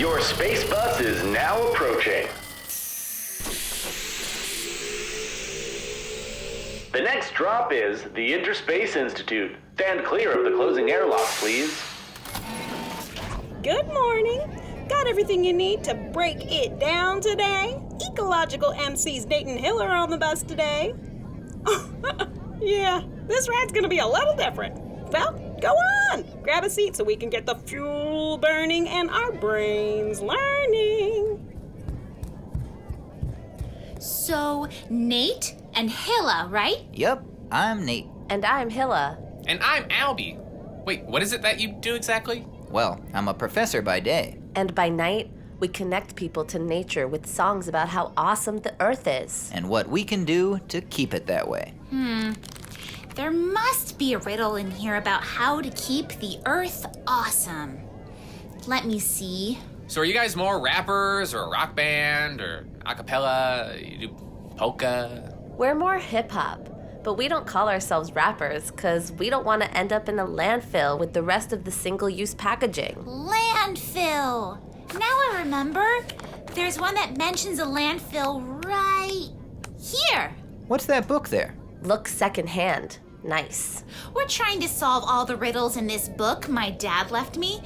Your space bus is now approaching. The next drop is the Interspace Institute. Stand clear of the closing airlocks, please. Good morning. Got everything you need to break it down today? Ecological emcees Nate and Hila are on the bus today. Yeah, this ride's gonna be a little different. Well, go on. Grab a seat so we can get the fuel burning and our brains learning. So, Nate and Hila, right? Yep, I'm Nate. And I'm Hila. And I'm Albie. Wait, what is it that you do exactly? Well, I'm a professor by day. And by night, we connect people to nature with songs about how awesome the earth is. And what we can do to keep it that way. There must be a riddle in here about how to keep the earth awesome. Let me see. So are you guys more rappers or a rock band or a cappella? You do polka? We're more hip-hop, but we don't call ourselves rappers because we don't want to end up in a landfill with the rest of the single-use packaging. Landfill. Now I remember. There's one that mentions a landfill right here. What's that book there? Look secondhand. Nice. We're trying to solve all the riddles in this book my dad left me.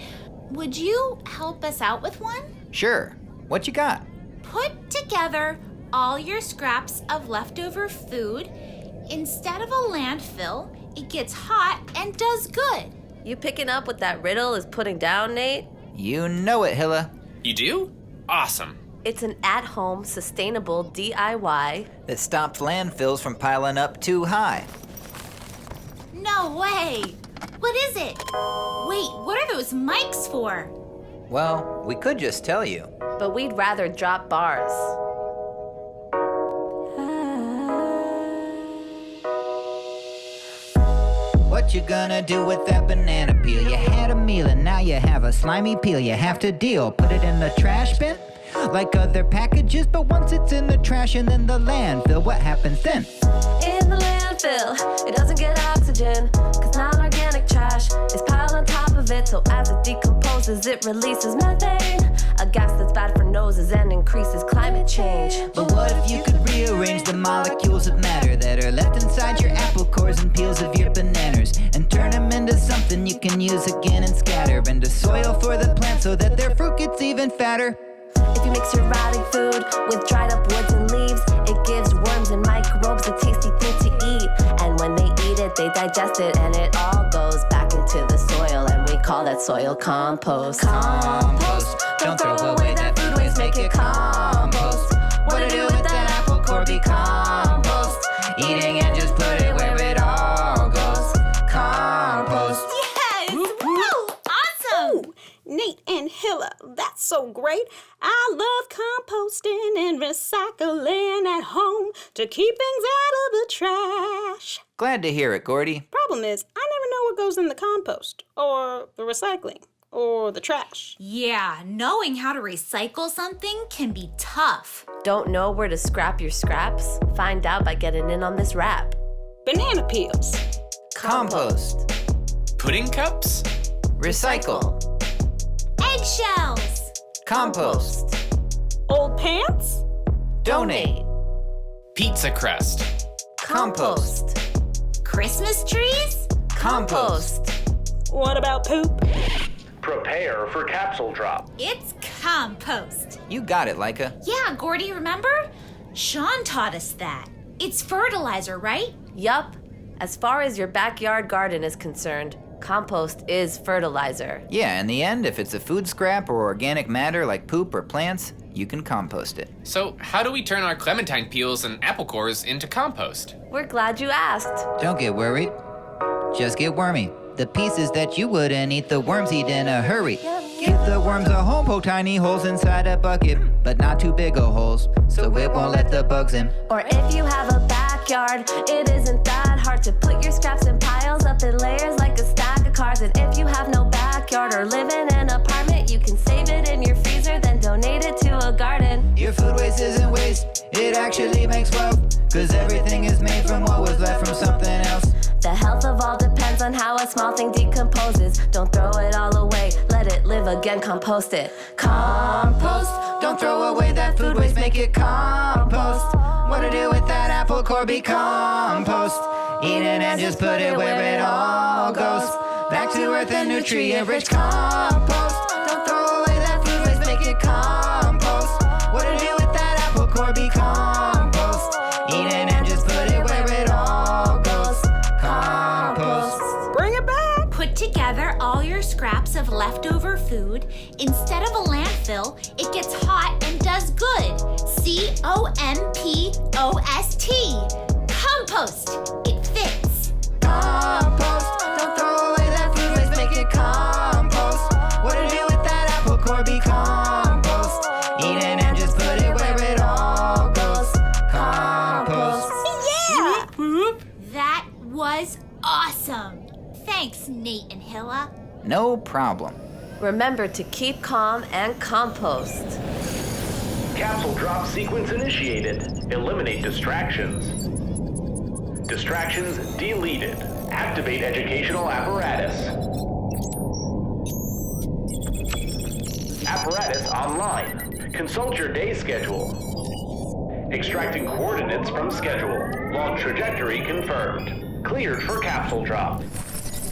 Would you help us out with one? Sure. What you got? Put together all your scraps of leftover food. Instead of a landfill, it gets hot and does good. You picking up what that riddle is putting down, Nate? You know it, Hila. You do? Awesome. It's an at-home, sustainable DIY That stops landfills from piling up too high. No way! What is it? Wait, what are those mics for? Well, we could just tell you. but we'd rather drop bars. What you gonna do with that banana peel? You had a meal and now you have a slimy peel. You have to deal, put it in the trash bin like other packages, but once it's in the trash and then the landfill, what happens then? In the landfill, it doesn't get oxygen, cause non-organic trash is piled on top of it. So as it decomposes, it releases methane, a gas that's bad for noses and increases climate change. But what if you could rearrange the molecules of matter that are left inside your apple cores and peels of your bananas and turn them into something you can use again and scatter into soil for the plants so that their fruit gets even fatter? If you mix your rotting food with dried up woods and leaves, it gives worms and microbes a tasty thing to eat. And when they eat it, they digest it, and it all goes back into the soil, and we call that soil compost. Compost. Don't throw away that food waste, make it compost. What to do with that apple core? Be compost. Eating and just put it where it all goes. Compost. Yes! Woo! Awesome! Ooh, Nate and Hila, that's so great. I love composting and recycling at home to keep things out of the trash. Glad to hear it, Gordy. Problem is, I never know what goes in the compost, or the recycling, or the trash. Yeah, knowing how to recycle something can be tough. Don't know where to scrap your scraps? Find out by getting in on this rap. Banana peels. Compost. Pudding cups? Recycle. Eggshells! Compost. Old pants. Donate. Pizza crust? Compost. Christmas trees? Compost. What about poop? Prepare for capsule drop. It's compost. You got it, Laika. Yeah, Gordy, remember? Sean taught us that. It's fertilizer, right? Yup. As far as your backyard garden is concerned, compost is fertilizer. Yeah, in the end, if it's a food scrap or organic matter like poop or plants, you can compost it. So how do we turn our clementine peels and apple cores into compost? We're glad you asked. Don't get worried. Just get wormy. The pieces that you wouldn't eat, the worms eat in a hurry. Give the worms a home, poke tiny holes inside a bucket, but not too big of holes, so it won't let the bugs in. Or if you have a backyard, it isn't that hard to put your scraps in piles up in layers like a stack of cards. And if you have no backyard or live in an apartment, you can save it in your freezer, then donate it to a garden. Your food waste isn't waste, it actually makes wealth, cause everything is made from what was left from something else. The health of all depends ideas on how a small thing decomposes. Don't throw it all away, let it live again, compost it. Compost, Don't throw away that food waste, make it compost. What to do with that apple core? Be compost. Eat it and just put it where it all goes. Back to earth and nutrient-rich compost. Don't throw away that food waste, make it compost. What to do with that apple core? Be compost. Eat it and just put it where it all goes. Compost. Bring it back. Put together all your scraps of leftover food. Instead of a landfill, it gets hot and does good. Compost. Compost. It fits. Compost. Don't throw away that food waste, make it compost. What to do with that apple core? Be compost. Eat it and just put it where it all goes. Compost. Yeah. That was awesome. Thanks, Nate and Hila. No problem. remember to keep calm and compost. Capsule drop sequence initiated. Eliminate distractions. Distractions deleted. Activate educational apparatus. Apparatus online. Consult your day schedule. Extracting coordinates from schedule. Launch trajectory confirmed. Cleared for capsule drop.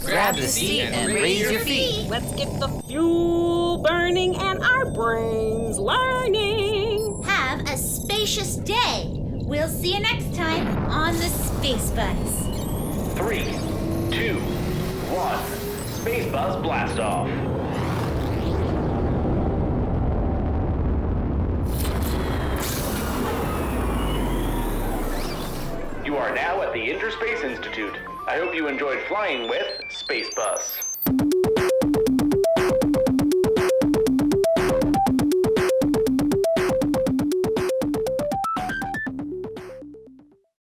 Grab the seat and raise your feet. Let's get the fuel burning and our brains learning. Have a spacious day. We'll see you next time on the Space Bus. 3, 2, 1. SpaceBus blast off. You are now at the Interspace Institute. I hope you enjoyed flying with SpaceBus.